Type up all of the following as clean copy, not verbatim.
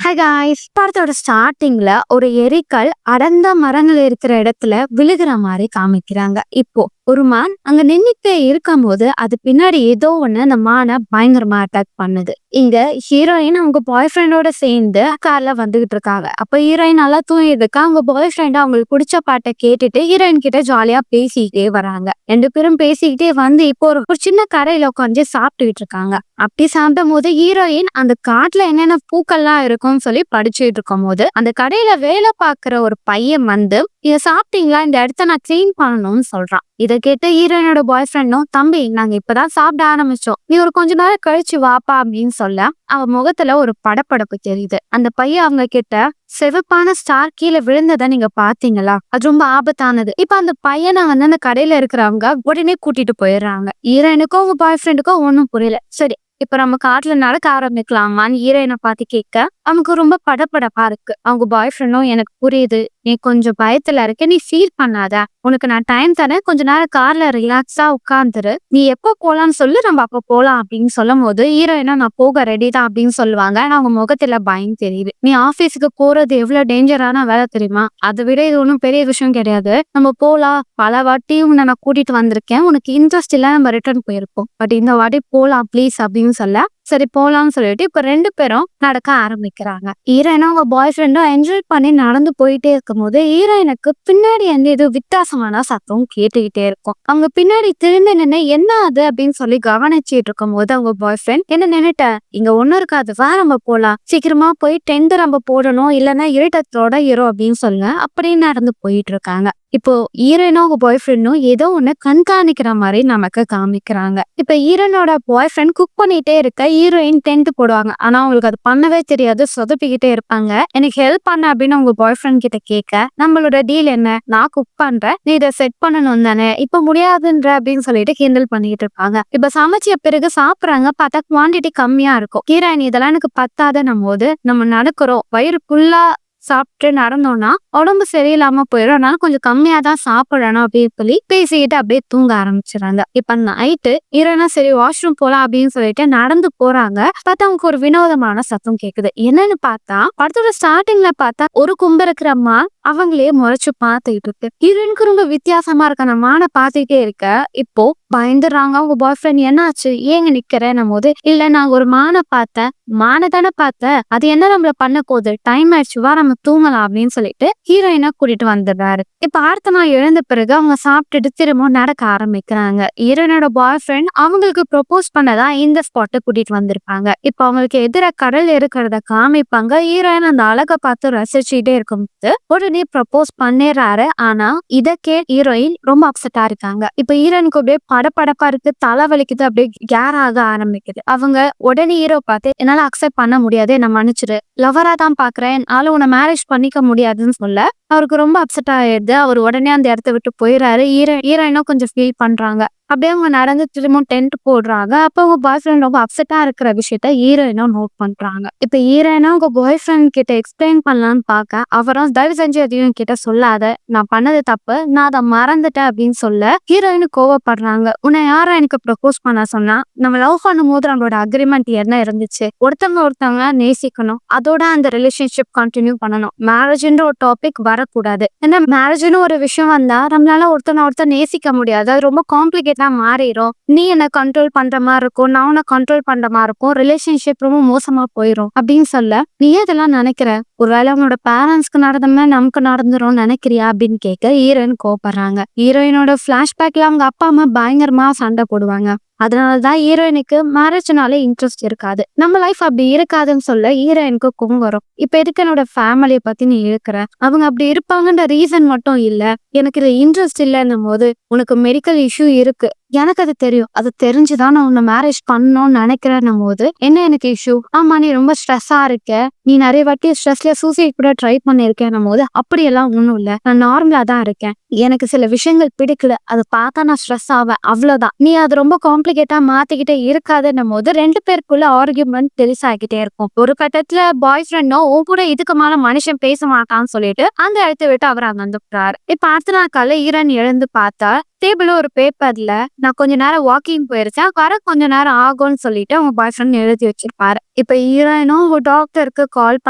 Hi guys, படத்தோட ஸ்டார்டிங்ல ஒரு எரிக்கல் அடர்ந்த மரங்கள் இருக்கிற இடத்துல விழுகிற மாதிரி காமிக்கிறாங்க. இப்போ ஒரு மான் அங்க நின்னுட்டே இருக்கும்போது அது பின்னாடி ஏதோ ஒண்ணு அந்த மானை பயங்கரமா அட்டாக் பண்ணுது. இங்க ஹீரோயின் அவங்க பாய் ஃப்ரெண்டோட சேர்ந்து கார்ல வந்துகிட்டு இருக்காங்க. அப்ப ஹீரோயின் நல்லா தூங்கிட்டு அவங்க பாய் ஃப்ரெண்ட் அவங்களுக்கு பிடிச்ச பாட்டை கேட்டுட்டு ஹீரோயின் கிட்ட ஜாலியா பேசிக்கிட்டே வராங்க. ரெண்டு பேரும் பேசிக்கிட்டே வந்து இப்போ ஒரு சின்ன கரையில உட்காந்து சாப்பிட்டுக்கிட்டு இருக்காங்க. அப்படி சாப்பிடும் போது ஹீரோயின் அந்த காட்டுல என்னென்ன பூக்கள்லாம் இருக்கும்னு சொல்லி படிச்சுட்டு இருக்கும் போது அந்த கடையில வேலை பார்க்கிற ஒரு பையன் வந்து இத சாப்பிட்டீங்களா, இந்த இடத்த நான் கிளீன் பண்ணணும்னு சொல்றான். இதை கேட்டு ஹீரோயினோட பாய் ஃப்ரெண்டும், தம்பி நாங்க இப்பதான் சாப்பிட ஆரம்பிச்சோம், நீ ஒரு கொஞ்ச நேரம் கழிச்சு வாப்பா அப்படின்னு சொல்ல அவன் முகத்துல ஒரு படபடப்பு தெரியுது. அந்த பையன் அவங்க கிட்ட, சிவப்பான ஸ்டார் கீழே விழுந்ததை நீங்க பாத்தீங்களா, அது ரொம்ப ஆபத்தானது. இப்ப அந்த பையனை வந்து அந்த கடையில இருக்கிறவங்க உடனே கூட்டிட்டு போயிடுறாங்க. ஹீரோயினுக்கும் அவங்க பாய் ஃப்ரெண்டுக்கும் ஒன்னும் புரியல. சரி, இப்ப நம்ம காட்டுல நடக்க ஆரம்பிக்கலாமான்னு ஹீரோயினை பார்த்து கேட்க அவனுக்கு ரொம்ப படபடப்பா இருக்கு. அவங்க பாய் ஃப்ரெண்டும், எனக்கு புரியுது, நீ கொஞ்சம் பயத்துல இருக்க, நீ ஃபீல் பண்ணாத, உனக்கு நான் டைம் தரேன், கொஞ்ச நேரம் கார்ல ரிலாக்ஸா உட்காந்துரு, நீ எப்போ போலான்னு சொல்லு, நம்ம அப்ப போலாம் அப்படின்னு சொல்லும் போது ஹீரோயினா நான் போக ரெடி தான் அப்படின்னு சொல்லுவாங்க. ஆனா அவங்க முகத்துல பயம் தெரியுது. நீ ஆபீஸுக்கு போறது எவ்வளவு டேஞ்சரான வேலை தெரியுமா, அதை விட இது ஒன்றும் பெரிய விஷயம் கிடையாது, நம்ம போலாம், பல வாட்டி உன்னை நான் கூட்டிட்டு வந்திருக்கேன், உனக்கு இன்ட்ரெஸ்ட் இல்ல நம்ம ரிட்டர்ன் போயிருப்போம், பட் இந்த வாட்டி போலாம் ப்ளீஸ் அப்படின்னு சொல்ல சரி போலாம்னு சொல்லிட்டு இப்ப ரெண்டு பேரும் நடக்க ஆரம்பிக்கிறாங்க. ஹீரோயினும் அவங்க பாய் ஃப்ரெண்டும் என்ஜாய் பண்ணி நடந்து போயிட்டே இருக்கும் போது ஹீரோயினுக்கு பின்னாடி வந்து ஏதோ வித்தியாசமான சத்தம் கேட்டுக்கிட்டே இருக்கும். அவங்க பின்னாடி திரும்பி நின்று என்ன அது அப்படின்னு சொல்லி கவனிச்சுட்டு இருக்கும் போது அவங்க பாய் ஃப்ரெண்ட், என்ன நின்னுட்ட, இங்க ஒண்ணும் இருக்காது, வா நம்ம போலாம், சீக்கிரமா போய் டென்ட் நம்ம போடணும், இல்லைன்னா இருட்டத்தோட இரும் அப்படின்னு சொல்லுங்க அப்படின்னு நடந்து போயிட்டு இருக்காங்க. இப்போ ஹீரோயினும் அவங்க பாய் ஃப்ரெண்டும் ஏதோ ஒண்ணு கண்காணிக்கிற மாதிரி நமக்கு காமிக்கிறாங்க. இப்ப ஹீரோனோட பாய் ஃப்ரெண்ட் குக் பண்ணிட்டே இருக்க ஹீரோயின் டென்ட் போடுவாங்க. ஆனா அவங்களுக்கு அது பண்ணவே தெரியாது, சொதப்பிக்கிட்டே இருப்பாங்க. எனக்கு ஹெல்ப் பண்ண அப்படின்னு அவங்க பாய் ஃப்ரெண்ட் கிட்ட கேட்க, நம்மளோட டீல் என்ன, நான் குக் பண்றேன், நீ இதை செட் பண்ணணும் தானே, இப்ப முடியாதுன்ற அப்படின்னு சொல்லிட்டு கிண்டல் பண்ணிட்டு இருப்பாங்க. இப்ப சமைச்ச பிறகு சாப்பிடுறாங்க, பார்த்தா குவான்டிட்டி கம்மியா இருக்கும். ஹீரோயின் இதெல்லாம் எனக்கு பத்தாதன்னும் போது நம்ம நடக்கிறோம், வயிறு ஃபுல்லா சாப்பிட்டு நடந்தோம்னா உடம்பு சரியில்லாம போயிடும், அதனால கொஞ்சம் கம்மியா தான் சாப்பிடணும் அப்படின்னு சொல்லி பேசிக்கிட்டு அப்படியே தூங்க ஆரம்பிச்சிடறாங்க. இப்ப நைட்டு ஹீரோனா சரி வாஷ்ரூம் போலாம் அப்படின்னு சொல்லிட்டு நடந்து போறாங்க. பார்த்தா அவங்களுக்கு ஒரு வினோதமான சத்தம் கேக்குது. என்னன்னு பார்த்தா படத்தோட ஸ்டார்டிங்ல பார்த்தா ஒரு கும்பு இருக்கிற அம்மா அவங்களே முறைச்சு பார்த்துக்கிட்டு இருக்கு. ஹீரோனுக்கு ரொம்ப வித்தியாசமா இருக்க அந்த மானை பார்த்துக்கிட்டே இருக்க இப்போ பயந்துடுறாங்க. அவங்க பாய் ஃப்ரெண்ட், என்னாச்சு, ஏங்க நிக்கிறேன்னும் போது, இல்ல நாங்க ஒரு மானை பார்த்தேன், மானை தானே பார்த்த, அது என்ன நம்மள பண்ண போகுது, டைம் ஆயிடுச்சு, வா நம்ம தூங்கலாம் அப்படின்னு சொல்லிட்டு ஹீரோயினா கூட்டிட்டு வந்துடுறாரு. இப்ப அடுத்த நாள் எழுந்த பிறகு அவங்க சாப்பிட்டுட்டு திரும்ப நடக்க ஆரம்பிக்கிறாங்க. ஹீரோயினோட பாய் ஃப்ரெண்ட் அவங்களுக்கு ப்ரொபோஸ் பண்ணதா இந்த ஸ்பாட்டை கூட்டிட்டு வந்திருப்பாங்க. இப்ப அவங்களுக்கு எதிர கடல் இருக்கிறத காமிப்பாங்க. ஹீரோயின் அந்த அழகை பார்த்து ரசிச்சுட்டே இருக்கும்போது உடனே ப்ரொபோஸ் பண்ணிடுறாரு. ஆனா இதை ஹீரோயின் ரொம்ப அப்செட்டா இருக்காங்க. இப்ப ஹீரோயினுக்கு அப்படியே படப்படப்பா இருக்கு, தலை வலிக்குது, அப்படியே கேர் ஆக ஆரம்பிக்குது. அவங்க உடனே ஹீரோ பார்த்து, என்னால அக்செப்ட் பண்ண முடியாது, என்ன மன்னிச்சிரு, லவரா தான் பாக்குறேன், என்னால உன்னை மேரேஜ் பண்ணிக்க முடியாதுன்னு சொல்ல அவருக்கு ரொம்ப அப்செட் ஆயிடுது. அவர் உடனே அந்த இடத்த விட்டு போயிடுறாரு. ஹீரோயினும் கொஞ்சம் ஃபீல் பண்றாங்க. அப்படியே அவங்க நடந்து திரும்ப டென்ட் போடுறாங்க. அப்ப அவங்க பாய் ஃப்ரெண்ட் ரொம்ப அப்செட்டா இருக்கிற விஷயத்த ஹீரோயினும் நோட் பண்றாங்க. இப்ப ஹீரோயினும் அவங்க பாய் ஃப்ரெண்ட் கிட்ட எக்ஸ்பிளைன் பண்ணலான்னு பார்க்க அவரும், தயவு செஞ்சு எதையும் கிட்ட சொல்லாத, நான் பண்ணது தப்பு, நான் அதை மறந்துட்டேன் அப்படின்னு சொல்ல ஹீரோயின் கோவப்படுறாங்க. உன்னை யாரா எனக்கு ப்ரப்போஸ் பண்ண சொன்னா, நம்ம லவ் பண்ணும் போது நம்மளோட அக்ரிமெண்ட் என்ன இருந்துச்சு, ஒருத்தவங்க நேசிக்கணும், அதோட அந்த ரிலேஷன்ஷிப் கண்டினியூ பண்ணணும், மேரேஜ்ன்ற ஒரு டாபிக் வரக்கூடாது. ஏன்னா மேரேஜ்னு ஒரு விஷயம் வந்தா நம்மளால ஒருத்தர் நேசிக்க முடியாது, அது ரொம்ப காம்ப்ளிகேட்டா மாறிடும், நீ என்ன கண்ட்ரோல் பண்ற மாதிரி இருக்கும், நான் உன்னை கண்ட்ரோல் பண்ற மாதிரி இருக்கும், ரிலேஷன்ஷிப் ரொம்ப மோசமா போயிடும் அப்படின்னு சொல்ல, நீ இதெல்லாம் நினைக்கிற, ஒருவேளை அவனோட பேரண்ட்ஸ்க்கு நடந்தமே நமக்கு நடந்துரும் நினைக்கிறியா அப்படின்னு கேட்க ஹீரோயின் கோபப்படுறாங்க. ஹீரோயினோட பிளாஷ்பேக்ல அவங்க அப்பா அம்மா பயங்கரமா சண்டை போடுவாங்க. அதனாலதான் ஹீரோயினுக்கு மேரேஜ்னாலே இன்ட்ரெஸ்ட் இருக்காது. நம்ம லைஃப் அப்படி இருக்காதுன்னு சொல்ல ஹீரோயினுக்கு கோவம் வரும். இப்ப எதுக்கு என்னோட ஃபேமிலியை பத்தி நீ இருக்கிற, அவங்க அப்படி இருப்பாங்கன்ற ரீசன் மட்டும் இல்ல, எனக்கு இது இன்ட்ரெஸ்ட் இல்லைன்னும் போது, உனக்கு மெடிக்கல் இஷ்யூ இருக்கு, எனக்கு அது தெரியும், அது தெரிஞ்சுதான் நான் உன்னை மேரேஜ் பண்ணணும்னு நினைக்கிறேன்னும் போது, என்ன எனக்கு இஷ்யூ, ஆமா நீ ரொம்ப ஸ்ட்ரெஸ்ஸா இருக்க, நீ நிறைய வாட்டி ஸ்ட்ரெஸ்ல சூசைட் கூட ட்ரை பண்ணிருக்கேன்னும் போது, அப்படியெல்லாம் ஒண்ணும் இல்ல, நான் நார்மலா தான் இருக்கேன், எனக்கு சில விஷயங்கள் பிடிக்கல, அதை பார்த்தா நான் ஸ்ட்ரெஸ் ஆவேன், அவ்வளவுதான், நீ அது ரொம்ப காம்ப்ளிகேட்டா மாத்திக்கிட்டே இருக்காதுன்னும் போது ரெண்டு பேருக்குள்ள ஆர்கியூமெண்ட் பெருசாகிட்டே இருக்கும். ஒரு கட்டத்துல பாய் ஃப்ரெண்டும் உன் கூட இதுக்கு மேல மனுஷன் பேச மாட்டான்னு சொல்லிட்டு அந்த இடத்த விட்டு அவர் அங்க வந்துடுறாரு. இப்ப அடுத்த நாள் காலையில ஈரன் எழுந்து பார்த்தா டேபிள்ல ஒரு பேப்பர்ல நான் கொஞ்ச நேரம் வாக்கிங் போயிருக்கேன், வர கொஞ்ச நேரம் ஆகும்னு சொல்லிட்டு அவங்க பாய் ஃப்ரெண்ட் எழுதி வச்சிருப்பாரு. இப்ப ஹீரோயினும் ஒரு டாக்டருக்கு கால்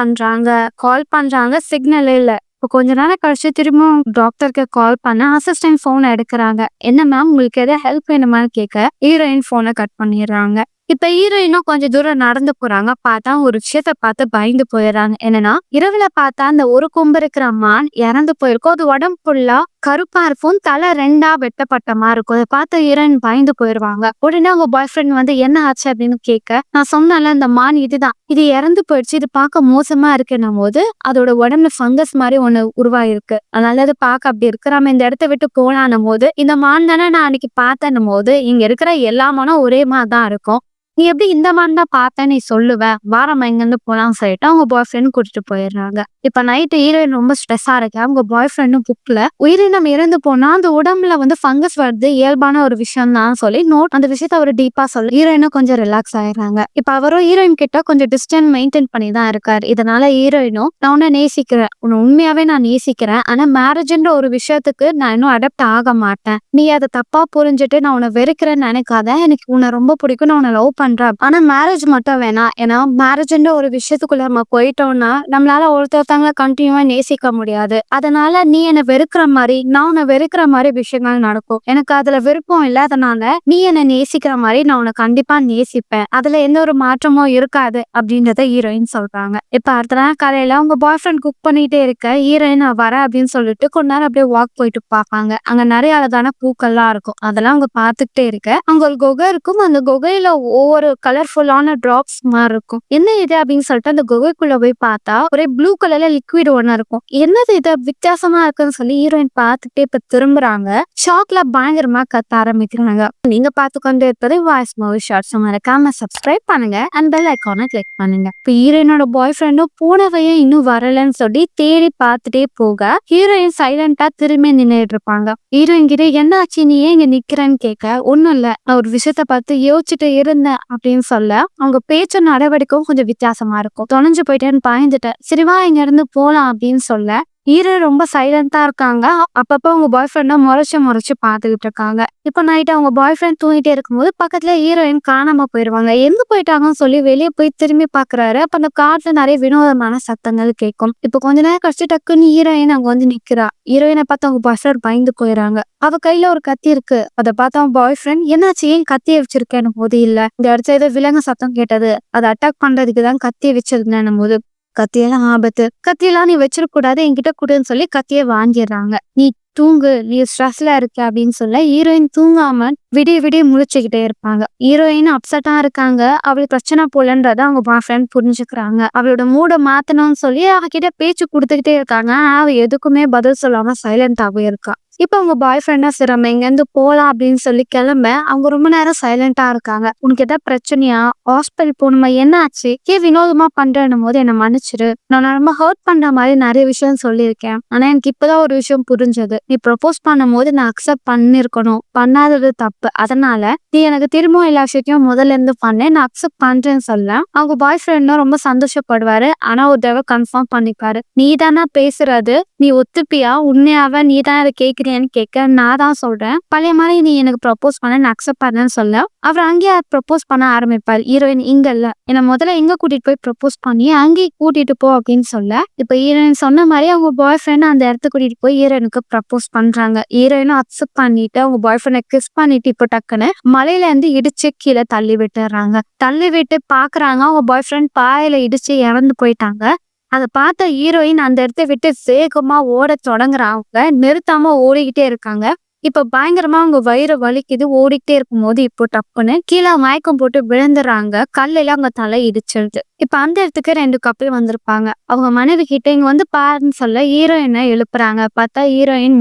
பண்றாங்க சிக்னலே இல்ல. இப்போ கொஞ்ச நேரம் கழிச்சு திரும்பவும் டாக்டருக்கு கால் பண்ண அசிஸ்டன்ட் போன் எடுக்கிறாங்க. என்ன மேம், உங்களுக்கு எதாவது ஹெல்ப் வேணுமான்னு கேட்க ஹீரோயின் போனை கட் பண்ணிடுறாங்க. இப்ப ஹீரோயினும் கொஞ்சம் தூரம் நடந்து போறாங்க. பார்த்தா ஒரு விஷயத்த பார்த்து பயந்து போயிடுறாங்க. என்னன்னா, இரவுல பார்த்தா அந்த ஒரு கொம்பு இருக்கிற மான் இறந்து போயிருக்கும். அது உடம்பு ஃபுல்லா கருப்பா இருக்கும், தலை 2ஆ வெட்டப்பட்ட மாதிரி இருக்கும். அதை பார்த்து ஹீரோயின் பயந்து போயிடுவாங்க. உடனே அவங்க பாய் ஃப்ரெண்ட் வந்து என்ன ஆச்சு அப்படின்னு கேட்க, நான் சொன்னேன்ல இந்த மான் இதுதான், இது இறந்து போயிடுச்சு, இது பார்க்க மோசமா இருக்குன்னும் போது அதோட உடம்புல ஃபங்கஸ் மாதிரி ஒண்ணு உருவாயிருக்கு, அதனால அது பார்க்க அப்படி இருக்கு, நம்ம இந்த இடத்த விட்டு போலான்னும் போது இந்த மான் தானே நான் அன்னைக்கு பார்த்தேன்னும் போது இங்க இருக்கிற எல்லா மானும் ஒரே மாதிரி தான் இருக்கும், நீ எப்படி இந்த மாதிரி தான் பார்த்தேன் நீ சொல்லுவ, வாரமா இங்கிருந்து போலாம்னு சொல்லிட்டு அவங்க பாய் ஃப்ரெண்ட் கூட்டிட்டு போயிடுறாங்க. இப்ப நைட்டு ஹீரோயின் ரொம்ப ஸ்ட்ரெஸ்ஸா இருக்கு. அவங்க பாய் ஃப்ரெண்டும் புக்ல உயிரினம் இறந்து போனா அந்த உடம்புல வந்து ஃபங்கஸ் வருது, இயல்பான ஒரு விஷயம் தான் சொல்லி அந்த விஷயத்த அவர் டீப்பா சொல்லி ஹீரோயினும் கொஞ்சம் ரிலாக்ஸ் ஆயிடுறாங்க. இப்ப அவரும் ஹீரோயின் கிட்ட கொஞ்சம் டிஸ்டன்ஸ் மெயின்டைன் பண்ணி தான் இருக்காரு. இதனால ஹீரோயினும் நான் உன்னை நேசிக்கிறேன், உன்னை உண்மையாவே நான் நேசிக்கிறேன், ஆனா மேரேஜ்ன்ற ஒரு விஷயத்துக்கு நான் இன்னும் அடாப்ட் ஆக மாட்டேன், நீ அதை தப்பா புரிஞ்சுட்டு நான் உன்னை வெறுக்கிறேன்னு நினைக்காத, எனக்கு உன்னை ரொம்ப பிடிக்கும், நான் உன்னை லவ் பண்றேன், ஆனா மேரேஜ் மட்டும் வேணாம், ஏன்னா மேரேஜ்ன்ற ஒரு விஷயத்துக்குள்ள நம்ம போயிட்டோம்னா நம்மளால ஒருத்தவங்களை கண்டினியூவா நேசிக்க முடியாது, அதனால நீ என்னை வெறுக்கிற மாதிரி நான் உன்னை வெறுக்கிற மாதிரி விஷயங்கள் நடக்கும், எனக்கு அதுல விருப்பம் இல்லை, அதனால நீ என்னை நேசிக்கிற மாதிரி நான் உன்னை கண்டிப்பா நேசிப்பேன், அதுல எந்த ஒரு மாற்றமும் இருக்காது அப்படின்றத ஹீரோயின் சொல்றாங்க. இப்ப அடுத்த நாள் காலையில அவங்க பாய் ஃப்ரெண்ட் குக் பண்ணிட்டே இருக்க ஹீரோயின் நான் வரேன் அப்படின்னு சொல்லிட்டு கொஞ்ச நேரம் அப்படியே வாக் போயிட்டு பார்ப்பாங்க. அங்க நிறைய அழகான பூக்கள்லாம் இருக்கும், அதெல்லாம் அவங்க பார்த்துக்கிட்டே இருக்க அங்க ஒரு குகை இருக்கும். அந்த குகையில ஒவ்வொரு கலர்ஃபுல்லான டிராப்ஸ் மாதிரி இருக்கும். என்ன இது அப்படின்னு சொல்லிட்டு அந்த குகைக்குள்ள போய் பார்த்தா ஒரே ப்ளூ கலர்ல லிக்விட் ஒண்ணு இருக்கும். என்னது இது வித்தியாசமா இருக்குன்னு சொல்லி ஹீரோயின் பார்த்துட்டே இப்ப திரும்புறாங்க. ஷாக்ல பயங்கரமா கத்த ஆரம்பிக்கிறாங்க. நீங்க பார்த்து கொண்டு இருப்பது வாய்ஸ் மூவி ஷார்ட்ஸ். மறக்காம சப்ஸ்கிரைப் பண்ணுங்க அண்ட் பெல் ஐகானை கிளிக் பண்ணுங்க. இப்ப ஹீரோயினோட பாய் ஃப்ரெண்டும் போனவையும் இன்னும் வரலன்னு சொல்லி தேடி பார்த்துட்டே போக ஹீரோயின் சைலண்டா திரும்பி நின்றுட்டு இருப்பாங்க. ஹீரோயின் கிட்ட என்ன ஆச்சு, நீ ஏன் இங்க நிக்கிறேன்னு கேட்க, ஒண்ணும் இல்ல, நான் ஒரு விஷயத்த பார்த்து யோசிச்சுட்டு இருந்தேன் அப்படின்னு சொல்ல அவங்க பேச்சு நடவடிக்கையும் கொஞ்சம் வித்தியாசமா இருக்கும். தொலைஞ்சு போயிட்டேன்னு பயந்துட்டேன், சரிவா இங்க இருந்து போலாம் அப்படின்னு சொல்ல ஹீரோ ரொம்ப சைலண்டா இருக்காங்க. அப்பப்ப அவங்க பாய் ஃப்ரெண்ட முறைச்சு பாத்துக்கிட்டு இருக்காங்க. இப்ப நைட் அவங்க பாய் ஃப்ரெண்ட் தூங்கிட்டே இருக்கும்போது பக்கத்துல ஹீரோயின் காணாம போயிருவாங்க. எங்க போயிட்டாங்கன்னு சொல்லி வெளியே போய் திரும்பி பாக்குறாரு. அப்ப அந்த காட்டுல நிறைய வினோதமான சத்தங்கள் கேட்கும். இப்ப கொஞ்ச நேரம் கழிச்சு டக்குன்னு ஹீரோயின் அங்க வந்து நிக்கிறா. ஹீரோயினை பார்த்து அவங்க பாய் ஃப்ரெண்ட் பயந்து போயிடறாங்க. அவ கையில ஒரு கத்தி இருக்கு. அதை பார்த்து அவன் பாய் ஃப்ரெண்ட் என்னாச்சு, ஏன் கத்தியை வச்சிருக்கேன்னு போது இல்ல, இந்த இடத்துல ஏதோ விலங்கு சத்தம் கேட்டது, அதை அட்டாக் பண்றதுக்கு தான் கத்தியை வச்சிருந்தேன் போது, கத்தியெல்லாம் ஆபத்து, கத்தியெல்லாம் நீ வச்சிருக்க கூடாது, என்கிட்ட கூடன்னு சொல்லி கத்தியை வாங்கிடுறாங்க. நீ தூங்கு, நீ ஸ்ட்ரெஸ்ல இருக்க அப்படின்னு சொல்ல ஹீரோயின் தூங்காம விடிய முழிச்சுக்கிட்டே இருப்பாங்க. ஹீரோயின் அப்செட்டா இருக்காங்க, அவளுக்கு பிரச்சனை போலன்றத அவங்க பாய் ஃப்ரெண்ட் புரிஞ்சுக்கிறாங்க. அவளோட மூட மாத்தணும்னு சொல்லி அவகிட்ட பேச்சு கொடுத்துக்கிட்டே இருக்காங்க. அவ எதுக்குமே பதில் சொல்லாம சைலண்டாவே இருக்கா. இப்ப அவங்க பாய் ஃப்ரெண்டா சிரமம் இங்கேருந்து போலாம் அப்படின்னு சொல்லி கிளம்ப அவங்க ரொம்ப நேரம் சைலண்டா இருக்காங்க. உனக்கு எதாவது பிரச்சனையா, ஹாஸ்பிட்டல் போகணுமா, என்ன ஆச்சு, ஏன் வினோதமா பண்றேன்னும் போது என்னை மன்னிச்சிரு, நான் ரொம்ப ஹர்ட் பண்ற மாதிரி நிறைய விஷயம் சொல்லியிருக்கேன், ஆனா எனக்கு இப்பதான் ஒரு விஷயம் புரிஞ்சது, நீ ப்ரப்போஸ் பண்ணும் போது நான் அக்செப்ட் பண்ணிருக்கணும், பண்ணாதது தப்பு, அதனால நீ எனக்கு திரும்பவும் எல்லா விஷயத்தையும் முதல்ல இருந்து பண்ணேன், நான் அக்செப்ட் பண்றேன்னு சொல்ல அவங்க பாய் ஃப்ரெண்டும் ரொம்ப சந்தோஷப்படுவாரு. ஆனா ஒரு தடவை கன்ஃபார்ம் பண்ணிப்பாரு, நீ தானே பேசுறது, நீ ஒத்துப்பியா, உண்மையாவ நீ தான் அதை கேட்க கேட்க, நான் தான் சொல்றேன், பழைய மாதிரி நீ எனக்கு ப்ரப்போஸ் பண்ண நான் அக்செப்ட் பண்ணேன்னு சொல்ல அவர் அங்கேயே ப்ரப்போஸ் பண்ண ஆரம்பிப்பார். ஹீரோயின் இங்க இல்ல, என்ன முதல்ல எங்க கூட்டிட்டு போய் ப்ரப்போஸ் பண்ணி அங்கேயே கூட்டிட்டு போ அப்படின்னு சொல்ல இப்ப ஹீரோயின் சொன்ன மாதிரி அவங்க பாய் ஃப்ரெண்ட் அந்த இடத்துக்கு கூட்டிட்டு போய் ஹீரோயினுக்கு ப்ரப்போஸ் பண்றாங்க. ஹீரோயினும் அக்செப்ட் பண்ணிட்டு அவங்க பாய் ஃப்ரெண்டை கிஸ் பண்ணிட்டு இப்போ டக்குன்னு மலையில இருந்து இடிச்சு கீழே தள்ளி விட்டுறாங்க. தள்ளி விட்டு பாக்குறாங்க அவங்க பாய் ஃப்ரெண்ட் பாயில இடிச்சு இறந்து போயிட்டாங்க. அதை பார்த்த ஹீரோயின் அந்த இடத்த விட்டு வேகமா ஓட தொடங்குறாங்க. நிறுத்தாம ஓடிக்கிட்டே இருக்காங்க. இப்ப பயங்கரமா அவங்க வயிறு வலிக்குது. ஓடிக்கிட்டே இருக்கும்போது இப்போ டப்புன்னு கீழே மயக்கம் போட்டு விழுந்துறாங்க. கல்லையில அவங்க தலை இடிச்சிருது. இப்ப அந்த இடத்துக்கு 2 கப்பல் வந்திருப்பாங்க. அவங்க மனைவி கிட்ட இங்க வந்து பாருன்னு சொல்ல ஹீரோயினை எழுப்புறாங்க. பார்த்தா ஹீரோயின்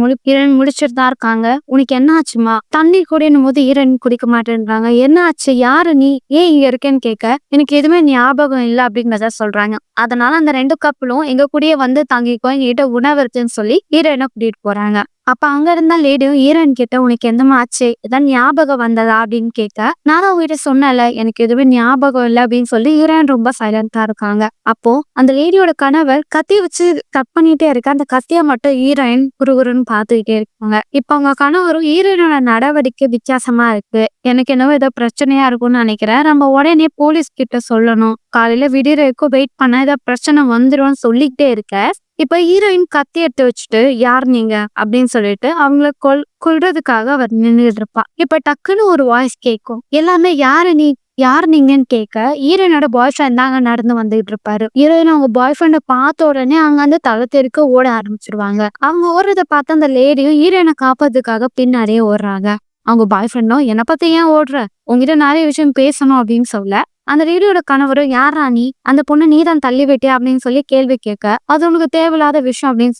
முடிச்சிட்டு தான் இருக்காங்க. உனக்கு என்ன ஆச்சுமா, தண்ணி குடினும் போது ஹீரோயின் குடிக்க மாட்டேன்றாங்க. என்ன ஆச்சு, யாரு நீ, ஏன் இங்க இருக்கேன்னு கேட்க எனக்கு எதுவுமே ஞாபகம் இல்லை அப்படிங்கிறத சொல்றாங்க. அதனால அந்த 2 கப்பலும் எங்க கூடயே வந்து தங்கிக்கோ, எங்ககிட்ட உணவு இருக்குன்னு சொல்லி ஹீரோயினை கூட்டிட்டு போறாங்க. அப்ப அங்க இருந்தா லேடியும் ஹீரோயின் கிட்ட உனக்கு எந்தமா ஆச்சு, ஏதாவது ஞாபகம் வந்ததா அப்படின்னு கேட்க நானும் அவங்ககிட்ட சொன்னல எனக்கு எதுவுமே ஞாபகம் இல்லை அப்படின்னு சொல்லி ஹீரோயின் ரொம்ப சைலண்ட் சைலண்டா இருக்காங்க. அப்போ அந்த லேடியோட கணவர் கத்தி வச்சு கட் பண்ணிட்டே இருக்க அந்த கத்திய மட்டும் ஹீரோயின் குறுகுறுன்னு பாத்துக்கிட்டே இருக்காங்க. இப்ப அவங்க கணவரும் ஹீரோயினோட நடவடிக்கை வித்தியாசமா இருக்கு, எனக்கு என்னவோ ஏதோ பிரச்சனையா இருக்கும்னு நினைக்கிறேன், நம்ம உடனே போலீஸ் கிட்ட சொல்லணும், காலையில விடியற வரைக்கும் வெயிட் பண்ண ஏதாவது பிரச்சனை வந்துடும் சொல்லிக்கிட்டே இருக்க. இப்ப ஹீரோயின் கத்தி எடுத்து வச்சுட்டு யார் நீங்க அப்படின்னு சொல்லிட்டு அவங்கள கொல்றதுக்காக அவர் நின்றுட்டு இருப்பா. இப்ப டக்குன்னு ஒரு வாய்ஸ் கேட்கும். எல்லாமே யார் நீங்கன்னு கேட்க ஹீரோயினோட பாய் ஃப்ரெண்ட் தான் அங்க நடந்து வந்துகிட்டு இருப்பாரு. ஹீரோயின் அவங்க பாய் ஃப்ரெண்ட பார்த்த உடனே அங்க வந்து தலை தெறிக்க ஓட ஆரம்பிச்சிருவாங்க. அவங்க ஓடுறத பார்த்து அந்த லேடியும் ஹீரோயினை காப்பாத்துக்காக பின்னாடியே ஓடுறாங்க. அவங்க பாய் ஃப்ரெண்டும் என்னை பத்தி ஏன் ஓடுற, உங்ககிட்ட நிறைய விஷயம் பேசணும் அப்படின்னு சொல்ல அந்த லேடியோட கணவரும் யாரா நீ, அந்த பொண்ணு நீதான் தள்ளி விட்டியா அப்படின்னு சொல்லி கேள்வி கேட்க அது உனக்கு தேவையில்லாத விஷயம் அப்படின்னு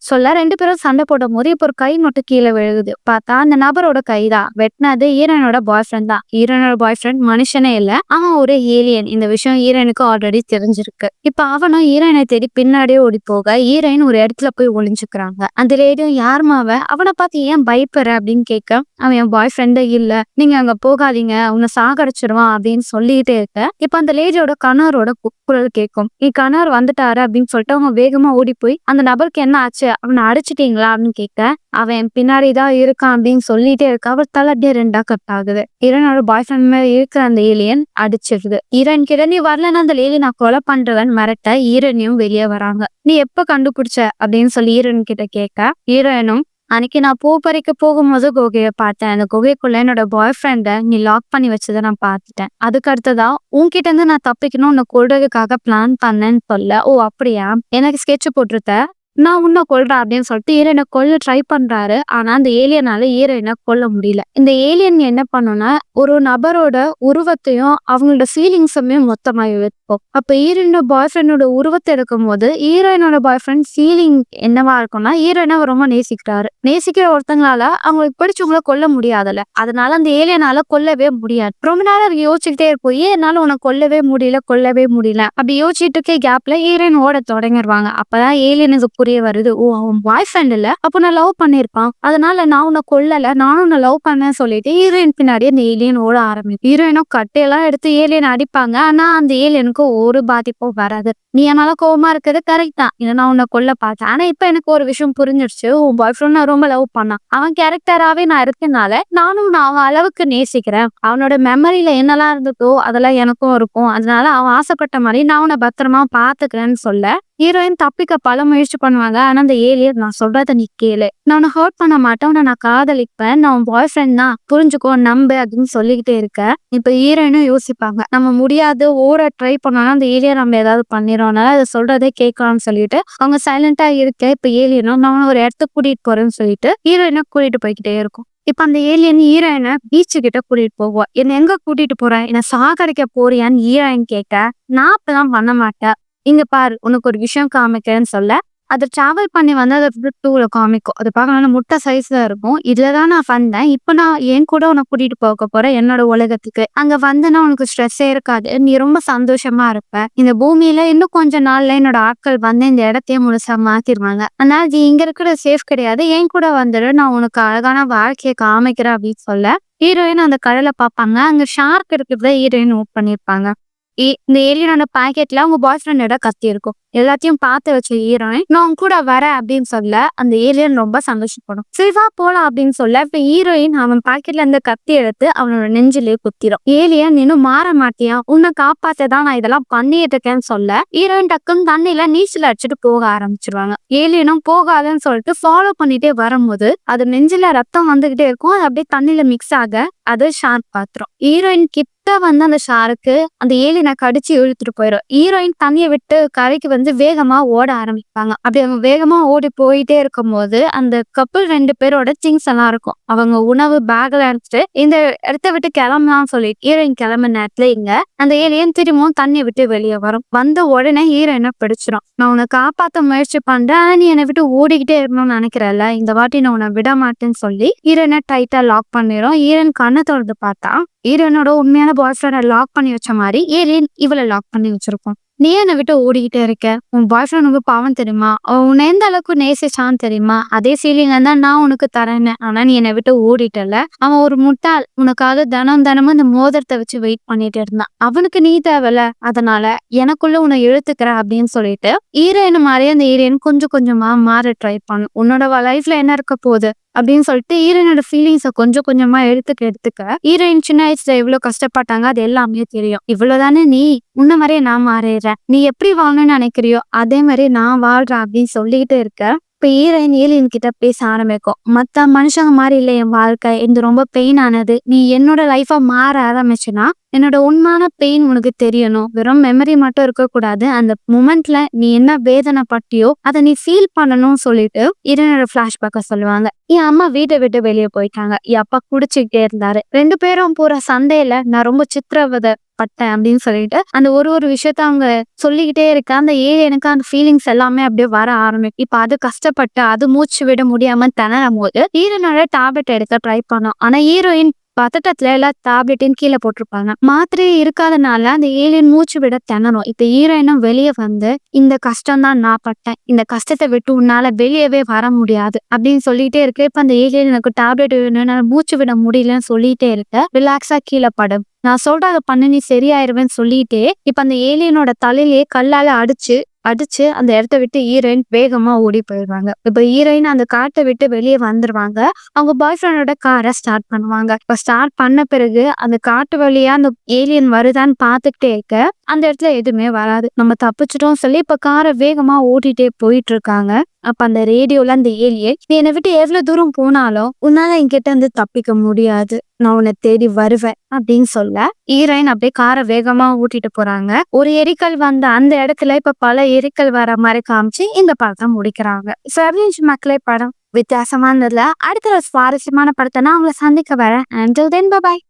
சொல்ல 2 பேரும் சண்டை போடும் போது இப்ப ஒரு கை மட்டும் கீழே விழுகுது. பார்த்தா அந்த நபரோட கைதான் வெட்டினது ஹீரோயினோட பாய் ஃப்ரெண்ட் தான். ஹீரோயினோட பாய் ஃப்ரெண்ட் மனுஷனே இல்ல, அவன் ஒரு ஏலியன். இந்த விஷயம் ஹீரோயினுக்கு ஆல்ரெடி தெரிஞ்சிருக்கு. இப்ப அவனும் ஹீரோயினை தேடி பின்னாடியே ஓடி போக ஹீரோயின் ஒரு இடத்துல போய் ஒளிஞ்சுக்கிறாங்க. அந்த லேடியும் யாருமாவ, அவனை பார்த்து ஏன் பயப்படுற அப்படின்னு கேட்க அவன் என் பாய் ஃப்ரெண்டே இல்ல, நீங்க அங்க போகாதீங்க, உன்னை சாகடிச்சிருவான் அப்படின்னு சொல்லிட்டே இருக்க. இப்ப அந்த லேடியோட கணவரோட குரல் கேட்கும். நீ கணவர் வந்துட்டாரு அப்படின்னு சொல்லிட்டு அவங்க வேகமா ஓடி போய் அந்த நபருக்கு என்ன ஆச்சு, அவனை அடிச்சிட்டீங்களா அப்படின்னு கேட்க அவன் பின்னாடிதான் இருக்கான் அப்படின்னு சொல்லிட்டே இருக்க. அவர் தலை அப்படியே 2ஆ கட் ஆகுது. ஹீரோனோட பாய் ஃப்ரெண்ட் மேல இருக்கிற அந்த ஏலியன் அடிச்சிருது. ஹீரோயின் கிட்ட நீ வரலன்னா அந்த லேடி நான் கொலை பண்றவன் மிரட்ட ஹீரோயினும் வெளியே வராங்க. நீ எப்ப கண்டுபிடிச்ச அப்படின்னு சொல்லி ஹீரோயின் கிட்ட கேட்க ஹீரோயினும் அன்னைக்கு நான் பூ பறிக்க போகும்போது குகையை பார்த்தேன், அந்த குகைக்குள்ள என்னோட பாய் ஃப்ரெண்டை நீ லாக் பண்ணி வச்சதை நான் பார்த்துட்டேன், அதுக்கு அடுத்ததா உன்கிட்ட இருந்து நான் தப்பிக்கணும் உன்னை கொல்றதுக்காக பிளான் பண்ணேன்னு சொல்ல. ஓ அப்படியா, எனக்கு ஸ்கெட்ச் போட்டுருத்த, நான் உன்னை கொல்றேன் அப்படின்னு சொல்லிட்டு ஹீரோயினை கொல்ல ட்ரை பண்றாரு. ஆனா அந்த ஏலியனால ஹீரோயினை கொல்ல முடியல. இந்த ஏலியன் என்ன பண்ணும்னா ஒரு நபரோட உருவத்தையும் அவங்களோட ஃபீலிங்ஸுமே மொத்தமா இருக்கும். அப்ப ஹீரோயினோட பாய் ஃப்ரெண்டோட உருவத்தை எடுக்கும் போது ஹீரோயினோட பாய் ஃப்ரெண்ட் ஃபீலிங் என்னவா இருக்கும்னா ஹீரோயினை ரொம்ப நேசிக்கிற ஒருத்தங்களால அவங்களுக்கு பிடிச்சவங்கள கொல்ல முடியாதுல்ல, அதனால அந்த ஏலியனால கொல்லவே முடியாது. ரொம்ப நேரம் யோசிச்சுக்கிட்டே இருக்கும், ஏன் என்னால உன்னை கொல்லவே முடியல அப்படி யோசிச்சுட்டு இருக்க கேப்ல ஹீரோயின் ஓட தொடங்கிடுவாங்க. அப்பதான் ஏலியனுக்கு புரிய வருது, ஓ அவன் பாய் ஃப்ரெண்ட் இல்ல, அப்போ நான் லவ் பண்ணிருப்பான், அதனால நான் உன்னை கொல்லல, நானும் உன்னை லவ் பண்ணேன்னு சொல்லிட்டு ஹீரோயின் பின்னாடியே அந்த ஏலியன் ஓட ஆரம்பிக்கும். ஹீரோயினும் கட்டையெல்லாம் எடுத்து ஏலியன் அடிப்பாங்க. ஆனா அந்த ஏலியனுக்கு ஒரு பாதிப்பும் வராது. நீ என்னால கோவமா இருக்கிறது கரெக்ட் தான், ஏன்னா நான் உன்னை கொல்ல பார்த்தேன், ஆனா இப்ப எனக்கு ஒரு விஷயம் புரிஞ்சிருச்சு, உன் பாய் ஃப்ரெண்ட் நான் ரொம்ப லவ் பண்ணான், அவன் கேரக்டராவே நான் இருக்கனால நானும் நான் அவன் அளவுக்கு நேசிக்கிறேன், அவனோட மெமரியில என்னெல்லாம் இருந்ததோ அதெல்லாம் எனக்கும் இருக்கும், அதனால அவன் ஆசைப்பட்ட மாதிரி நான் உன்னை பத்திரமா பாத்துக்கிறேன்னு சொல்ல ஹீரோயின் தப்பிக்க பல முயற்சி பண்ணுவாங்க. ஆனா அந்த ஏலியன் நான் சொல்றத நீ கேளு, நான் உன்னை ஹர்ட் பண்ண மாட்டேன், உன்னை நான் காதலிப்பேன், நான் உன் பாய் ஃப்ரெண்ட் தான், புரிஞ்சுக்கோ நம்பு அப்படின்னு சொல்லிக்கிட்டே இருக்க. இப்ப ஹீரோயினும் யோசிப்பாங்க, நம்ம முடியாது ஓட ட்ரை பண்ணோம்னா அந்த ஏலியன் நம்ம ஏதாவது பண்ணிடும், அதனால அதை சொல்றதே கேட்கலாம்னு சொல்லிட்டு அவங்க சைலண்டா இருக்க. இப்ப ஏலியனும் நான் ஒரு இடத்துக்கு கூட்டிட்டு போறேன்னு சொல்லிட்டு ஹீரோயினை கூட்டிட்டு போய்கிட்டே இருக்கும். இப்ப அந்த ஏலியன் ஹீரோயினை பீச்சு கிட்ட கூட்டிட்டு போவோம். என்ன எங்க கூட்டிட்டு போற, என்ன சாகடிக்க போறியான்னு ஹீரோயின் கேட்க நான் இப்பதான் பண்ண மாட்டேன், இங்க பாரு உனக்கு ஒரு விஷயம் காமிக்கிறேன்னு சொல்ல அதை டிராவல் பண்ணி வந்து அதை டூல காமிக்கும். அது பார்க்க முட்டை சைஸ்ல இருக்கும். இதுலதான் நான் வந்தேன், இப்ப நான் என் கூட உனக்கு கூட்டிட்டு போக போறேன் என்னோட உலகத்துக்கு, அங்க வந்தேன்னா உனக்கு ஸ்ட்ரெஸ்ஸே இருக்காது, நீ ரொம்ப சந்தோஷமா இருப்ப, இந்த பூமியில இன்னும் கொஞ்ச நாள்ல என்னோட ஆட்கள் வந்து இந்த இடத்தையே முழுசா மாத்திருவாங்க, அதனால நீ இங்க இருக்கிற சேஃப் கிடையாது, என் கூட வந்துடு, நான் உனக்கு அழகான வாழ்க்கையை காமிக்கிறேன் அப்படின்னு சொல்ல ஹீரோயின் அந்த கடலை பார்ப்பாங்க. அங்க ஷார்க் இருக்கிறத ஹீரோயின் நோட் பண்ணிருப்பாங்க. இந்த ஏலியனோட பாக்கெட்ல அவங்க பாய் ஃப்ரெண்டோட கத்தி இருக்கும். எல்லாத்தையும் பார்த்து வச்ச ஹீரோயின் நான் உன் கூட வரேன் அப்படின்னு சொல்ல அந்த ஏலியன் ரொம்ப சந்தோஷப்படும். சிவா போலாம் அப்படின்னு சொல்ல இப்ப ஹீரோயின் அவன் பாக்கெட்ல இருந்து கத்தி எடுத்து அவனோட நெஞ்சிலே குத்திரும். ஏலியன் இன்னும் மாற மாட்டியா, உன்னை காப்பாத்ததான் நான் இதெல்லாம் பண்ணிட்டு இருக்கேன்னு சொல்ல ஹீரோயின் டக்குன்னு தண்ணியில நீச்சல் அடிச்சுட்டு போக ஆரம்பிச்சிருவாங்க. ஏலியனும் போகாதுன்னு சொல்லிட்டு ஃபாலோ பண்ணிட்டே வரும்போது அது நெஞ்சில ரத்தம் வந்துகிட்டே இருக்கும். அது அப்படியே தண்ணியில மிக்ஸ் ஆக அது ஷார்க் பாத்துரும். ஹீரோயின் கிட்ட வந்து அந்த ஷாருக்கு அந்த ஏலியனை கடிச்சு இழுத்துட்டு போயிடும். ஹீரோயின் தண்ணியை விட்டு கரைக்கு வந்து வேகமா ஓட ஆரம்பிப்பாங்க. அப்படி அவங்க வேகமா ஓடி போயிட்டே இருக்கும் போது அந்த கப்பல் 2 பேரோட திங்ஸ் எல்லாம் இருக்கும். அவங்க உணவு பேக்ல எடுத்துட்டு இந்த இடத்த விட்டு கிளம்பலாம்னு சொல்லிட்டு ஹீரோயின் கிளம்ப நேரத்துல இங்க அந்த ஏலியன் திரும்பவும் தண்ணியை விட்டு வெளியே வரும். வந்த உடனே ஹீரோயினை பிடிச்சிடும். நான் உன்னை காப்பாத்த முயற்சி பண்றேன், ஆனா நீ என்னை விட்டு ஓடிக்கிட்டே இருக்கணும்னு நினைக்கிறல்ல, இந்த வாட்டி நான் உன்னை விட மாட்டேன்னு சொல்லி ஹீரோயினை டைட்டா லாக் பண்ணிடும். ஹீரோயின் கண்ணை திறந்து பார்த்தா ஹீரோயினோட உண்மையான பாய் ஃப்ரெண்டை லாக் பண்ணி வச்ச மாதிரி ஏலியன் இவளை லாக் பண்ணி வச்சிருக்கும். நீ என்னை விட்டு ஓடிக்கிட்டே இருக்க. உன் பாய் ஃப்ரெண்ட் உனக்கு பாவம் தெரியுமா? அவன் உன்னை எந்த அளவுக்கு நேசிச்சான்னு தெரியுமா? அதே ஃபீலிங் தான் நான் உனக்கு தரேன்னு. ஆனா நீ என்னை விட்டு ஓடிட்டல. அவன் ஒரு முட்டாள். உனக்காக தினமும் இந்த மோதிரத்தை வச்சு வெயிட் பண்ணிட்டு இருந்தான். அவனுக்கு நீ தேவையில்ல. அதனால எனக்குள்ள உன்னை இழுத்துக்கிறேன் அப்படின்னு சொல்லிட்டு ஹீரோயின் மாதிரியே அந்த ஹீரோயின் கொஞ்சம் கொஞ்சமா மாற ட்ரை பண்ணும். உன்னோட லைஃப்ல என்ன இருக்க போகுது அப்படின்னு சொல்லிட்டு ஹீரோயினோட ஃபீலிங்ஸை கொஞ்சம் கொஞ்சமா எடுத்துக்க ஹீரோயின் சின்ன வயசுல எவ்வளவு கஷ்டப்பட்டாங்க அது எல்லாமே தெரியும். இவ்வளவுதானே நீ உன்ன மாதிரியே நான் மாறிடுறேன். நீ எப்படி வாழணும்னு நினைக்கிறியோ அதே மாதிரி நான் வாழ்றேன் அப்படின்னு சொல்லிக்கிட்டு இருக்க. இப்ப ஹீரோயின் ஏலியன் கிட்ட பேச ஆரம்பிக்கும். மத்த மனுஷங்க மாதிரி இல்லை என் வாழ்க்கை, இது ரொம்ப பெயின் ஆனது. நீ என்னோட லைஃபா மாற ஆரம்பிச்சுன்னா என்னோட உண்மையான பெயின் உனக்கு தெரியணும். வெறும் மெமரி மட்டும் இருக்கக்கூடாது. அந்த மொமெண்ட்ல நீ என்ன வேதனை பட்டியோ அதை நீ ஃபீல் பண்ணணும்னு சொல்லிட்டு ஹீரோயினோட பிளாஷ்பேக்க சொல்லுவாங்க. என் அம்மா வீட்டை விட்டு வெளியே போயிட்டாங்க. என் அப்பா குடிச்சுக்கிட்டே இருந்தாரு. 2 பேரும் போற சண்டையில நான் ரொம்ப சித்திரவதை பட்டேன் அப்படின்னு சொல்லிட்டு அந்த ஒரு விஷயத்த அவங்க சொல்லிக்கிட்டே இருக்க. அந்த எனக்கு அந்த ஃபீலிங்ஸ் எல்லாமே அப்படியே வர ஆரம்பிக்கும். இப்ப அது கஷ்டப்பட்டு அது மூச்சு விட முடியாம திணறும் போது ஹீரோயினோட டேப்லெட் எடுக்க ட்ரை பண்ணோம். ஆனா ஹீரோயின் பதட்டத்துல எல்லா டேப்லெட்டையும் கீழே போட்டிருப்பாங்க. மாத்திரையே இருக்காதனால அந்த ஏலியன் மூச்சு விட திணறும். இப்ப ஹீரோயினும் வெளியே வந்து இந்த கஷ்டம் தான் நான் பட்டேன், இந்த கஷ்டத்தை விட்டு உன்னால வெளியவே வர முடியாது அப்படின்னு சொல்லிட்டே இருக்கு. இப்ப அந்த ஏலியன் எனக்கு டேப்லெட் வேணும்னு மூச்சு விட முடியலன்னு சொல்லிட்டே இருக்க. ரிலாக்ஸா கீழே படும். நான் சொல்றத பண்ணு நீ சரியாயிருவேன்னு சொல்லிட்டே இப்ப அந்த ஏலியனோட தலையிலேயே கல்லால அடிச்சு அந்த இடத்த விட்டு ஹீரோயின் வேகமா ஓடி போயிடுவாங்க. இப்ப ஹீரோயின் அந்த காட்டை விட்டு வெளியே வந்துருவாங்க. அவங்க பாய் ஃப்ரெண்டோட காரை ஸ்டார்ட் பண்ணுவாங்க. இப்ப ஸ்டார்ட் பண்ண பிறகு அந்த காட்டு வழியா அந்த ஏலியன் வருதான்னு பாத்துக்கிட்டே இருக்க அந்த இடத்துல எதுவுமே வராது. நம்ம தப்பிச்சிட்டோம் சொல்லி இப்ப காரை வேகமா ஓட்டிட்டே போயிட்டு இருக்காங்க. அப்ப அந்த ரேடியோல அந்த ஏலியன் நீ என்னை விட்டு எவ்வளவு தூரம் போனாலும் உன்னால என்கிட்ட இருந்து தப்பிக்க முடியாது, நான் உன்னை தேடி வருவேன் அப்படின்னு சொல்ல ஹீரோயின் அப்படியே காரை வேகமா ஊட்டிட்டு போறாங்க. ஒரு எரிக்கல் வந்த அந்த இடத்துல இப்ப பல எரிக்கல் வர மாதிரி காமிச்சு இந்த படத்தை முடிக்கிறாங்க. சர்வீஸ் மக்களே படம் வித்தியாசமானதுல அடுத்த ஒரு சுவாரஸ்யமான படத்தை நான் உங்களை சந்திக்க வரேன். Until then, bye bye.